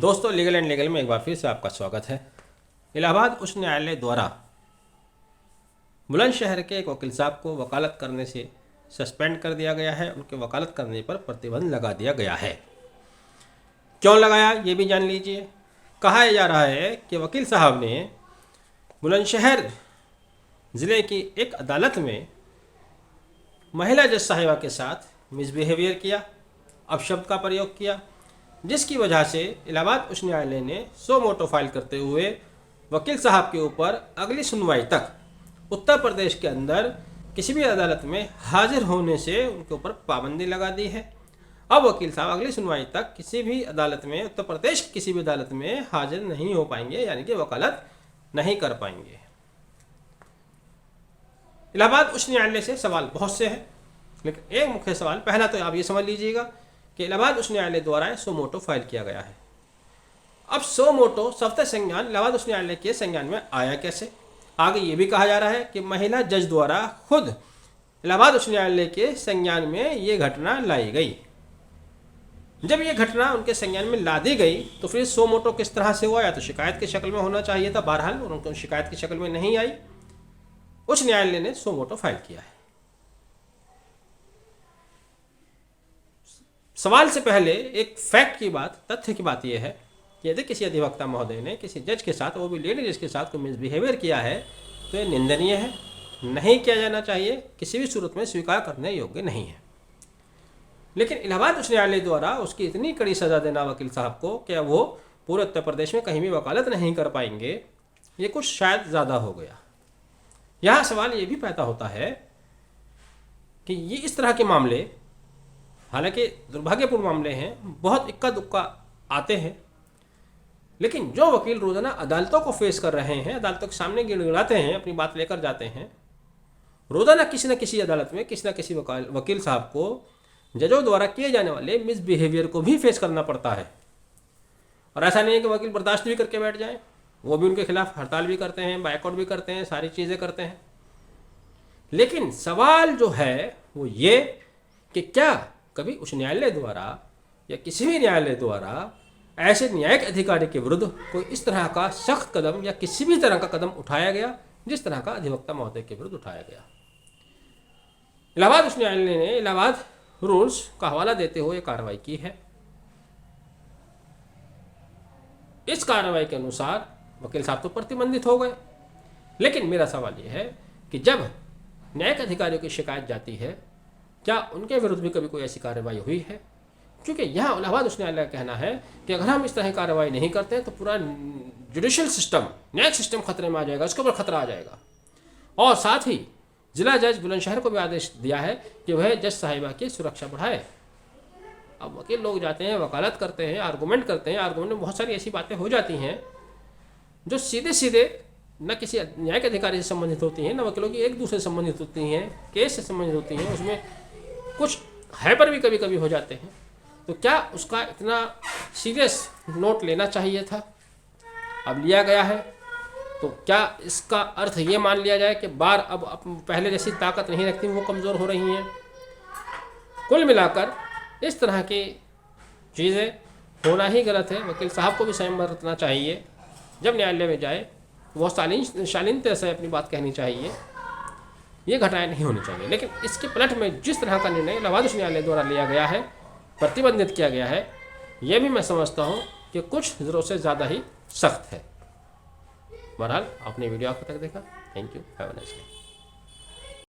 दोस्तों, legal and legal में एक बार फिर से आपका स्वागत है। इलाहाबाद उच्च न्यायालय द्वारा बुलंदशहर के एक वकील साहब को वकालत करने से सस्पेंड कर दिया गया है। उनके वकालत करने पर प्रतिबंध लगा दिया गया है। क्यों लगाया ये भी जान लीजिए। कहा जा रहा है कि वकील साहब ने बुलंदशहर ज़िले की एक अदालत में महिला जज साहिबा के साथ मिसबिहेवियर किया, अपशब्द का प्रयोग किया, जिसकी वजह से इलाहाबाद उच्च न्यायालय ने सो मोटो फाइल करते हुए वकील साहब के ऊपर अगली सुनवाई तक उत्तर प्रदेश के अंदर किसी भी अदालत में हाजिर होने से उनके ऊपर पाबंदी लगा दी है। अब वकील साहब अगली सुनवाई तक किसी भी अदालत में, उत्तर प्रदेश की किसी भी अदालत में हाजिर नहीं हो पाएंगे, यानी कि वकालत नहीं कर पाएंगे। इलाहाबाद उच्च न्यायालय से सवाल बहुत से हैं, लेकिन एक मुख्य सवाल, पहला तो आप ये समझ लीजिएगा कि इलाहाबाद उच्च न्यायालय द्वारा सो मोटो फाइल किया गया है। अब सो मोटो सफ्त संज्ञान इलाहाबाद उच्च न्यायालय के संज्ञान में आया कैसे? आगे ये भी कहा जा रहा है कि महिला जज द्वारा खुद इलाहाबाद उच्च न्यायालय के संज्ञान में ये घटना लाई गई। जब ये घटना उनके संज्ञान में ला दी गई तो फिर सो मोटो किस तरह से हुआ? या तो शिकायत की शक्ल में होना चाहिए था, बहरहाल उनको शिकायत की शक्ल में नहीं आई। उच्च न्यायालय ने सो मोटो फाइल किया है। सवाल से पहले एक फैक्ट की बात, तथ्य की बात यह है कि यदि किसी अधिवक्ता महोदय ने किसी जज के साथ, वो भी लेडी जज के साथ कोई मिसबिहेवियर किया है तो ये निंदनीय है, नहीं किया जाना चाहिए, किसी भी सूरत में स्वीकार करने योग्य नहीं है। लेकिन इलाहाबाद उच्च न्यायालय द्वारा उसकी इतनी कड़ी सज़ा देना वकील साहब को कि वो पूरे उत्तर प्रदेश में कहीं भी वकालत नहीं कर पाएंगे, ये कुछ शायद ज़्यादा हो गया। यहाँ सवाल ये भी पैदा होता है कि ये इस तरह के मामले, हालांकि दुर्भाग्यपूर्ण मामले हैं, बहुत इक्का दुक्का आते हैं, लेकिन जो वकील रोज़ाना अदालतों को फेस कर रहे हैं, अदालतों के सामने गिड़गिड़ाते हैं, अपनी बात लेकर जाते हैं, रोज़ाना किसी न किसी अदालत में किसी न किसी वकील साहब को जजों द्वारा किए जाने वाले मिसबिहेवियर को भी फेस करना पड़ता है। और ऐसा नहीं है कि वकील बर्दाश्त भी करके बैठ जाएं, वो भी उनके खिलाफ हड़ताल भी करते हैं, बायकॉट भी करते हैं, सारी चीज़ें करते हैं। लेकिन सवाल जो है वो ये कि क्या कभी उच्च न्यायालय द्वारा या किसी भी न्यायालय द्वारा ऐसे न्यायिक अधिकारी के विरुद्ध कोई इस तरह का सख्त कदम या किसी भी तरह का कदम उठाया गया जिस तरह का अधिवक्ता महोदय के विरुद्ध उठाया गया? इलाहाबाद उच्च न्यायालय ने इलाहाबाद रूल्स का हवाला देते हुए कार्रवाई की है। इस कार्रवाई के अनुसार वकील साहब तो प्रतिबंधित हो गए, लेकिन मेरा सवाल यह है कि जब न्यायिक अधिकारियों की शिकायत जाती है, क्या उनके विरुद्ध भी कभी कोई ऐसी कार्रवाई हुई है? क्योंकि यहाँ इलाहाबाद उच्च न्यायालय का कहना है कि अगर हम इस तरह की कार्रवाई नहीं करते हैं तो पूरा जुडिशियल सिस्टम, न्यायिक सिस्टम खतरे में आ जाएगा, उसके ऊपर खतरा आ जाएगा। और साथ ही जिला जज बुलंदशहर को भी आदेश दिया है कि वह जज साहिबा की सुरक्षा बढ़ाए। अब वकील लोग जाते हैं, वकालत करते हैं, आर्गूमेंट करते हैं, आर्गूमेंट में बहुत सारी ऐसी बातें हो जाती हैं जो सीधे सीधे न किसी न्यायिक अधिकारी से संबंधित होती हैं, न वकीलों की एक दूसरे से संबंधित होती हैं, केस से संबंधित होती हैं, उसमें कुछ हाइपर भी कभी कभी हो जाते हैं। तो क्या उसका इतना सीरियस नोट लेना चाहिए था? अब लिया गया है तो क्या इसका अर्थ ये मान लिया जाए कि बार अब पहले जैसी ताकत नहीं रखती, वो कमज़ोर हो रही हैं? कुल मिलाकर इस तरह की चीज़ें होना ही गलत है। वकील साहब को भी संयम बरतना चाहिए, जब न्यायालय में जाए बहुत शालीनता से अपनी बात कहनी चाहिए, ये घटनाएं नहीं होनी चाहिए। लेकिन इसके पलट में जिस तरह का निर्णय इलाहाबाद उच्च न्यायालय द्वारा लिया गया है, प्रतिबंधित किया गया है, यह भी मैं समझता हूँ कि कुछ ज़रूरत से ज़्यादा ही सख्त है। बहरहाल आपने वीडियो आखिर तक देखा, thank you, have a nice day.